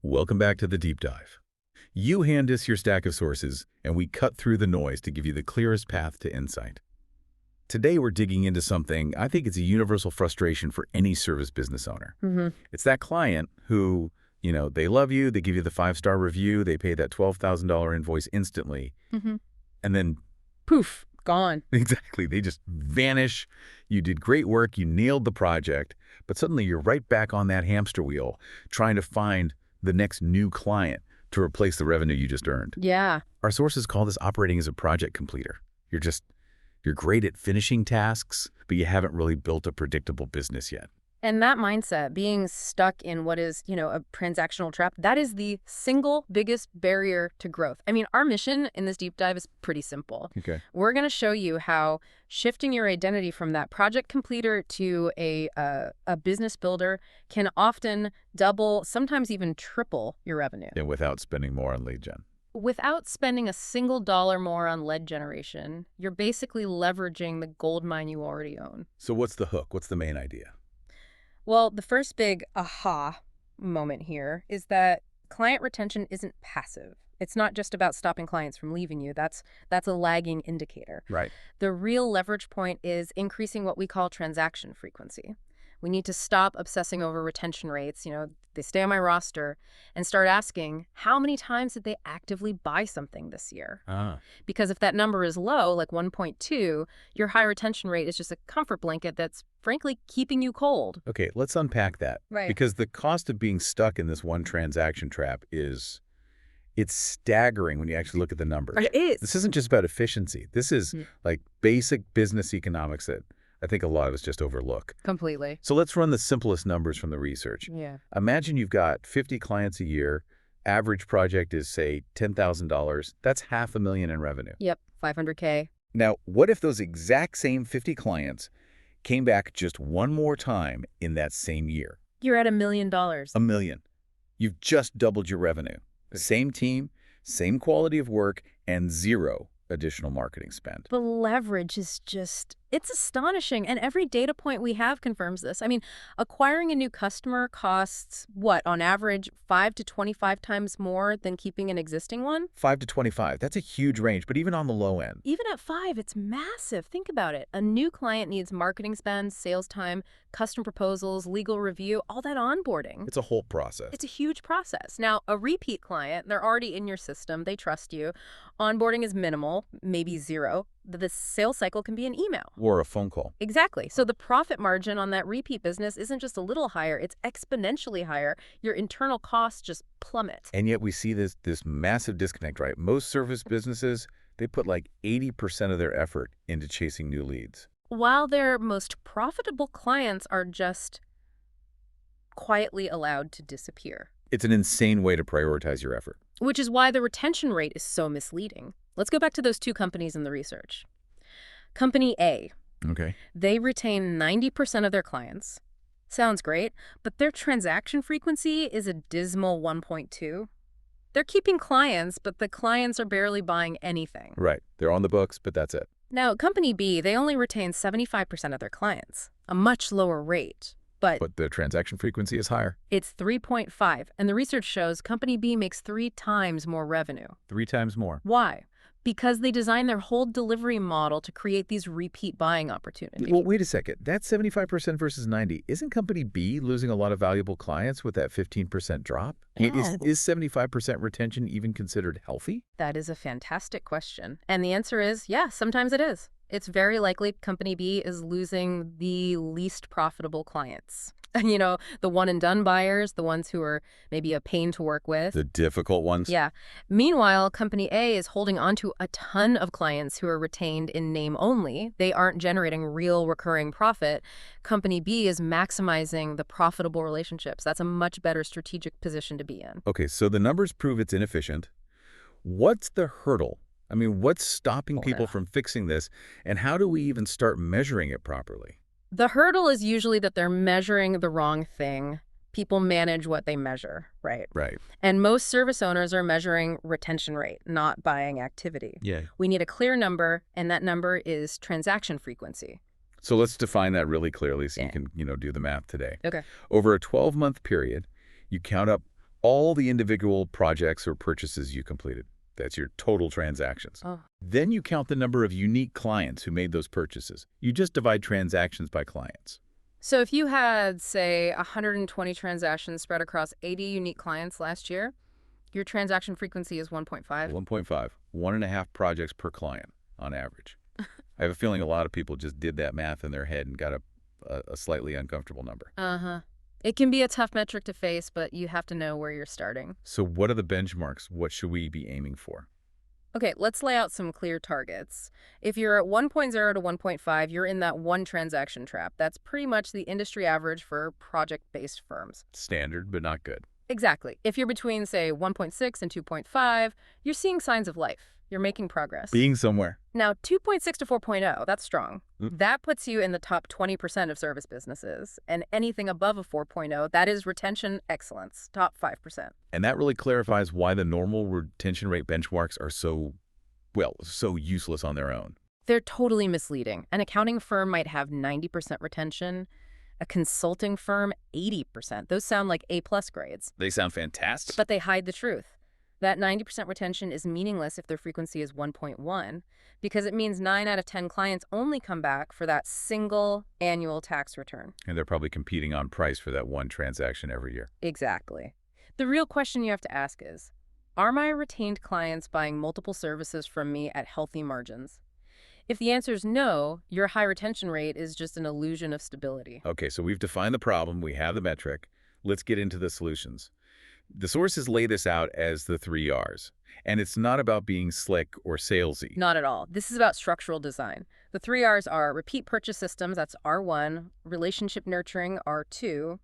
Welcome back to the deep dive. You hand us your stack of sources, and we cut through the noise to give you the clearest path to insight. Today, we're digging into something I think is a universal frustration for any service business owner. It's that client who, they love you, they give you the 5-star review, they pay that $12,000 invoice instantly, and then Poof, gone. exactly, they just vanish. You did great work, you nailed the project, but suddenly you're right back on that hamster wheel trying to find the next new client to replace the revenue you just earned. Yeah. Our sources call this operating as a project completer. You're great at finishing tasks, but you haven't really built a predictable business yet. And that mindset, being stuck in what is, a transactional trap, that is the single biggest barrier to growth. I mean, our mission in this deep dive is pretty simple. Okay. We're going to show you how shifting your identity from that project completer to a business builder can often double, sometimes even triple your revenue. And without spending more on lead gen. Without spending a single dollar more on lead generation, you're basically leveraging the gold mine you already own. So what's the hook? What's the main idea? Well, the first big aha moment here is that client retention isn't passive. It's not just about stopping clients from leaving you. That's a lagging indicator. Right. The real leverage point is increasing what we call transaction frequency. We need to stop obsessing over retention rates, they stay on my roster, and start asking, how many times did they actively buy something this year? Because if that number is low, like 1.2, your high retention rate is just a comfort blanket that's frankly keeping you cold. Okay, let's unpack that. Right. Because the cost of being stuck in this one transaction trap it's staggering when you actually look at the numbers. It is. This isn't just about efficiency. This is like basic business economics that I think a lot of us just overlook. Completely. So let's run the simplest numbers from the research. Yeah. Imagine you've got 50 clients a year. Average project is, say, $10,000. That's $500,000 in revenue. Yep, 500K. Now, what if those exact same 50 clients came back just one more time in that same year? You're at $1 million. $1 million. You've just doubled your revenue. Same team, same quality of work, and zero additional marketing spend. The leverage is it's astonishing. And every data point we have confirms this. I mean, acquiring a new customer costs, what, on average, 5 to 25 times more than keeping an existing one? 5 to 25. That's a huge range, but even on the low end. Even at 5, it's massive. Think about it. A new client needs marketing spend, sales time, custom proposals, legal review, all that onboarding. It's a whole process. It's a huge process. Now, a repeat client, they're already in your system. They trust you. Onboarding is minimal, maybe zero. The sales cycle can be an email. Or a phone call. Exactly. So the profit margin on that repeat business isn't just a little higher, it's exponentially higher. Your internal costs just plummet. And yet we see this massive disconnect, right? Most service businesses, they put like 80% of their effort into chasing new leads. While their most profitable clients are just quietly allowed to disappear. It's an insane way to prioritize your effort. Which is why the retention rate is so misleading. Let's go back to those two companies in the research. Company A. Okay. They retain 90% of their clients. Sounds great, but their transaction frequency is a dismal 1.2. They're keeping clients, but the clients are barely buying anything. Right. They're on the books, but that's it. Now, Company B, they only retain 75% of their clients, a much lower rate. But the transaction frequency is higher. It's 3.5, and the research shows Company B makes 3 times more revenue. 3 times more. Why? Because they designed their whole delivery model to create these repeat buying opportunities. Well, wait a second. That's 75% versus 90. Isn't Company B losing a lot of valuable clients with that 15% drop? Yeah. Is 75% retention even considered healthy? That is a fantastic question. And the answer is, yeah, sometimes it is. It's very likely Company B is losing the least profitable clients. The one-and-done buyers, the ones who are maybe a pain to work with. The difficult ones? Yeah. Meanwhile, Company A is holding on to a ton of clients who are retained in name only. They aren't generating real recurring profit. Company B is maximizing the profitable relationships. That's a much better strategic position to be in. Okay, so the numbers prove it's inefficient. What's the hurdle? I mean, what's stopping people from fixing this, and how do we even start measuring it properly? The hurdle is usually that they're measuring the wrong thing. People manage what they measure, right? Right. And most service owners are measuring retention rate, not buying activity. Yeah. We need a clear number, and that number is transaction frequency. So let's define that really clearly so Yeah. you can, do the math today. Okay. Over a 12-month period, you count up All the individual projects or purchases you completed. That's your total transactions. Oh. Then you count the number of unique clients who made those purchases. You just divide transactions by clients. So if you had, say, 120 transactions spread across 80 unique clients last year, your transaction frequency is 1.5. 1.5, 1.5 projects per client on average. I have a feeling a lot of people just did that math in their head and got a slightly uncomfortable number. Uh-huh. It can be a tough metric to face, but you have to know where you're starting. So what are the benchmarks? What should we be aiming for? Okay, let's lay out some clear targets. If you're at 1.0 to 1.5, you're in that one transaction trap. That's pretty much the industry average for project-based firms. Standard, but not good. Exactly. If you're between, say, 1.6 and 2.5, you're seeing signs of life. You're making progress. Being somewhere. Now, 2.6 to 4.0, that's strong. Mm. That puts you in the top 20% of service businesses. And anything above a 4.0, that is retention excellence, top 5%. And that really clarifies why the normal retention rate benchmarks are so useless on their own. They're totally misleading. An accounting firm might have 90% retention, a consulting firm 80%. Those sound like A-plus grades. They sound fantastic. But they hide the truth. That 90% retention is meaningless if their frequency is 1.1, because it means 9 out of 10 clients only come back for that single annual tax return. And they're probably competing on price for that one transaction every year. Exactly. The real question you have to ask is, are my retained clients buying multiple services from me at healthy margins? If the answer is no, your high retention rate is just an illusion of stability. Okay, so we've defined the problem. We have the metric. Let's get into the solutions. The sources lay this out as the 3 Rs. And it's not about being slick or salesy. Not at all. This is about structural design. The 3 Rs are repeat purchase systems, that's R1, relationship nurturing, R2,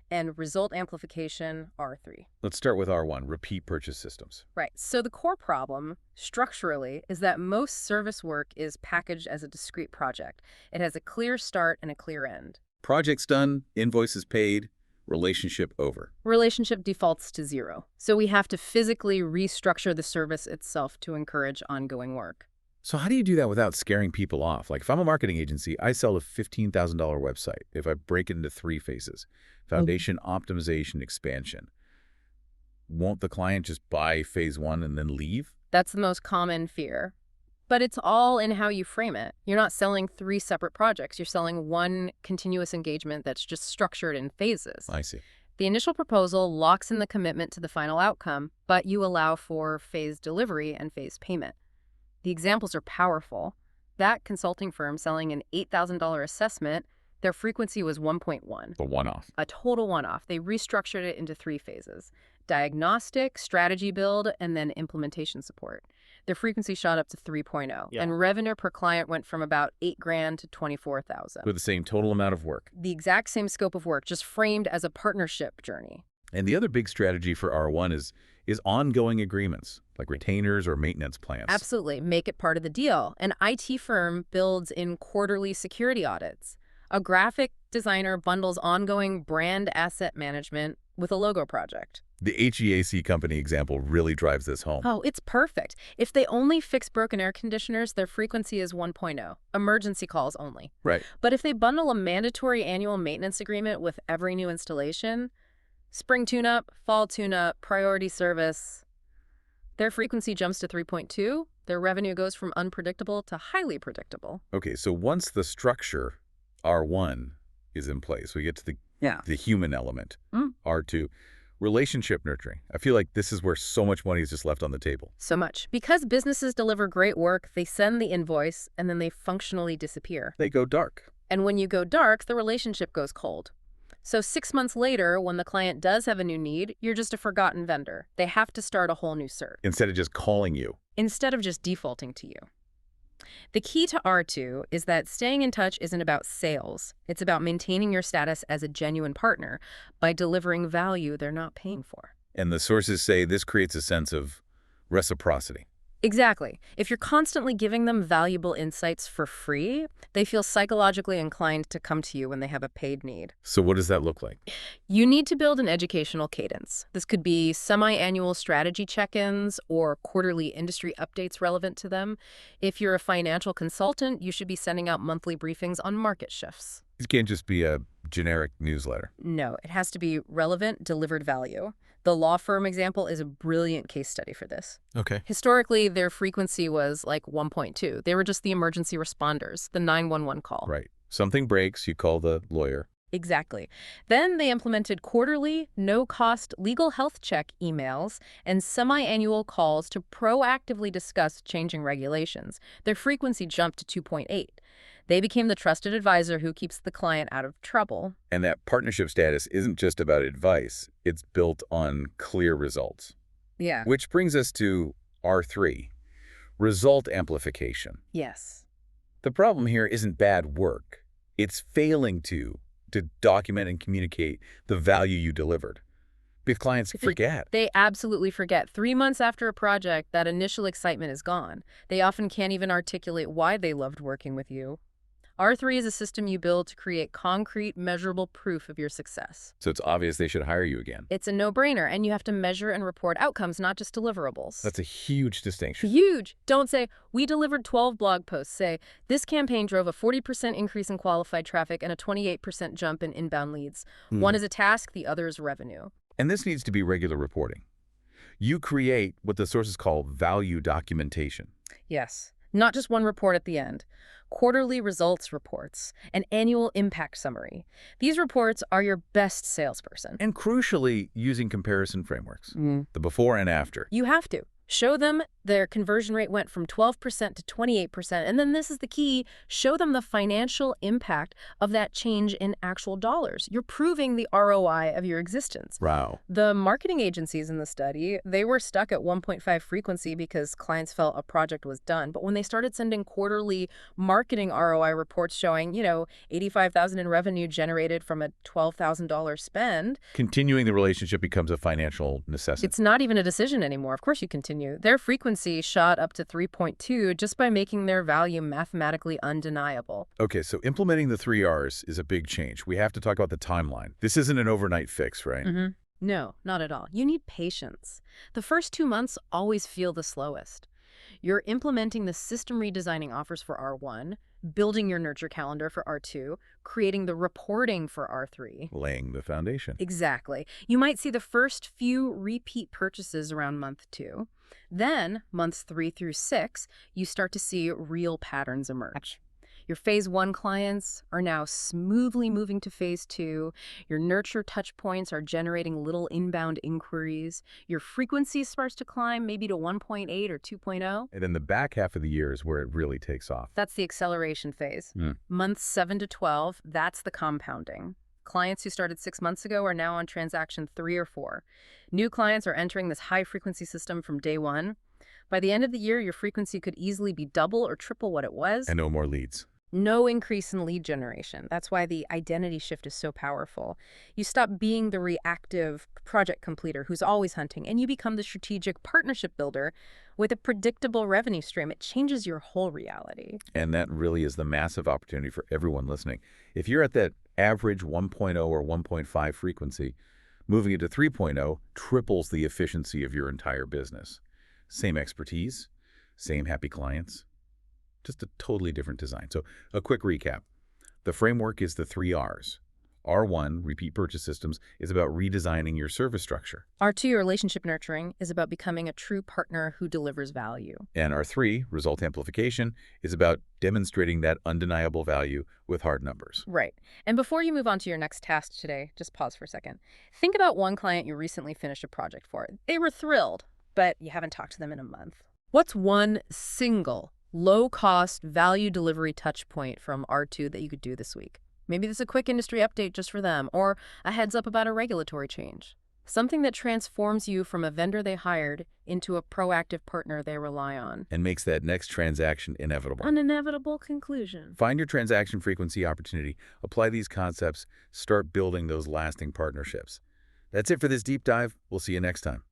and result amplification, R3. Let's start with R1, repeat purchase systems. Right. So the core problem, structurally, is that most service work is packaged as a discrete project. It has a clear start and a clear end. Project's done, invoices paid, relationship over. Relationship defaults to 0. So we have to physically restructure the service itself to encourage ongoing work. So how do you do that without scaring people off? Like if I'm a marketing agency, I sell a $15,000 website. If I break it into 3 phases, foundation, optimization, expansion, won't the client just buy phase 1 and then leave? That's the most common fear. But it's all in how you frame it. You're not selling 3 separate projects. You're selling one continuous engagement that's just structured in phases. I see. The initial proposal locks in the commitment to the final outcome, but you allow for phased delivery and phased payment. The examples are powerful. That consulting firm selling an $8,000 assessment, their frequency was 1.1. The one-off. A total one-off. They restructured it into 3 phases: diagnostic, strategy build, and then implementation support. Their frequency shot up to 3.0, and revenue per client went from about $8,000 to $24,000. With the same total amount of work. The exact same scope of work, just framed as a partnership journey. And the other big strategy for R1 is ongoing agreements, like retainers or maintenance plans. Absolutely. Make it part of the deal. An IT firm builds in quarterly security audits. A graphic designer bundles ongoing brand asset management with a logo project. The HVAC company example really drives this home. Oh, it's perfect. If they only fix broken air conditioners, their frequency is 1.0, emergency calls only. Right. But if they bundle a mandatory annual maintenance agreement with every new installation, spring tune-up, fall tune-up, priority service, their frequency jumps to 3.2. Their revenue goes from unpredictable to highly predictable. Okay, so once the structure, R1, is in place, we get to the human element, R2. Relationship nurturing. I feel like this is where so much money is just left on the table. So much. Because businesses deliver great work, they send the invoice, and then they functionally disappear. They go dark. And when you go dark, the relationship goes cold. So 6 months later, when the client does have a new need, you're just a forgotten vendor. They have to start a whole new search. Instead of just calling you. Instead of just defaulting to you. The key to R2 is that staying in touch isn't about sales. It's about maintaining your status as a genuine partner by delivering value they're not paying for. And the sources say this creates a sense of reciprocity. Exactly. If you're constantly giving them valuable insights for free, they feel psychologically inclined to come to you when they have a paid need. So what does that look like? You need to build an educational cadence. This could be semi-annual strategy check-ins or quarterly industry updates relevant to them. If you're a financial consultant, you should be sending out monthly briefings on market shifts. It can't just be a generic newsletter. No, it has to be relevant, delivered value. The law firm example is a brilliant case study for this. Okay. Historically, their frequency was like 1.2. They were just the emergency responders, the 911 call. Right. Something breaks, you call the lawyer. Exactly. Then they implemented quarterly, no-cost legal health check emails and semi-annual calls to proactively discuss changing regulations. Their frequency jumped to 2.8. They became the trusted advisor who keeps the client out of trouble. And that partnership status isn't just about advice. It's built on clear results. Yeah. Which brings us to R3, result amplification. Yes. The problem here isn't bad work. It's failing to document and communicate the value you delivered. Because clients forget. They absolutely forget. 3 months after a project, that initial excitement is gone. They often can't even articulate why they loved working with you. R3 is a system you build to create concrete, measurable proof of your success. So it's obvious they should hire you again. It's a no-brainer, and you have to measure and report outcomes, not just deliverables. That's a huge distinction. Huge. Don't say, we delivered 12 blog posts. Say, this campaign drove a 40% increase in qualified traffic and a 28% jump in inbound leads. One is a task, the other is revenue. And this needs to be regular reporting. You create what the sources call value documentation. Yes. Not just one report at the end. Quarterly results reports, an annual impact summary. These reports are your best salesperson. And crucially, using comparison frameworks. The before and after. You have to. Show them their conversion rate went from 12% to 28%. And then this is the key. Show them the financial impact of that change in actual dollars. You're proving the ROI of your existence. Wow. The marketing agencies in the study, they were stuck at 1.5 frequency because clients felt a project was done. But when they started sending quarterly marketing ROI reports showing, $85,000 in revenue generated from a $12,000 spend. Continuing the relationship becomes a financial necessity. It's not even a decision anymore. Of course you continue. Their frequency shot up to 3.2 just by making their value mathematically undeniable. Okay, so implementing the 3 Rs is a big change. We have to talk about the timeline. This isn't an overnight fix, right? No, not at all. You need patience. The first 2 months always feel the slowest. You're implementing the system redesigning offers for R1, building your nurture calendar for R2, creating the reporting for R3. Laying the foundation. Exactly. You might see the first few repeat purchases around month 2. Then, months 3 through 6, you start to see real patterns emerge. Your phase 1 clients are now smoothly moving to phase 2. Your nurture touch points are generating little inbound inquiries. Your frequency starts to climb maybe to 1.8 or 2.0. And then the back half of the year is where it really takes off. That's the acceleration phase. Months 7 to 12, that's the compounding. Clients who started 6 months ago are now on transaction 3 or 4. New clients are entering this high-frequency system from day 1. By the end of the year, your frequency could easily be double or triple what it was. And no more leads. No increase in lead generation. That's why the identity shift is so powerful. You stop being the reactive project completer who's always hunting, and you become the strategic partnership builder with a predictable revenue stream. It changes your whole reality. And that really is the massive opportunity for everyone listening. If you're at that average 1.0 or 1.5 frequency, moving it to 3.0 triples the efficiency of your entire business. Same expertise, same happy clients. Just a totally different design. So a quick recap. The framework is the 3 Rs. R1, repeat purchase systems, is about redesigning your service structure. R2, relationship nurturing, is about becoming a true partner who delivers value. And R3, result amplification, is about demonstrating that undeniable value with hard numbers. Right. And before you move on to your next task today, just pause for a second. Think about one client you recently finished a project for. They were thrilled, but you haven't talked to them in a month. What's one single low-cost value delivery touch point from R2 that you could do this week? Maybe there's a quick industry update just for them, or a heads up about a regulatory change. Something that transforms you from a vendor they hired into a proactive partner they rely on. And makes that next transaction inevitable. An inevitable conclusion. Find your transaction frequency opportunity, apply these concepts, start building those lasting partnerships. That's it for this deep dive. We'll see you next time.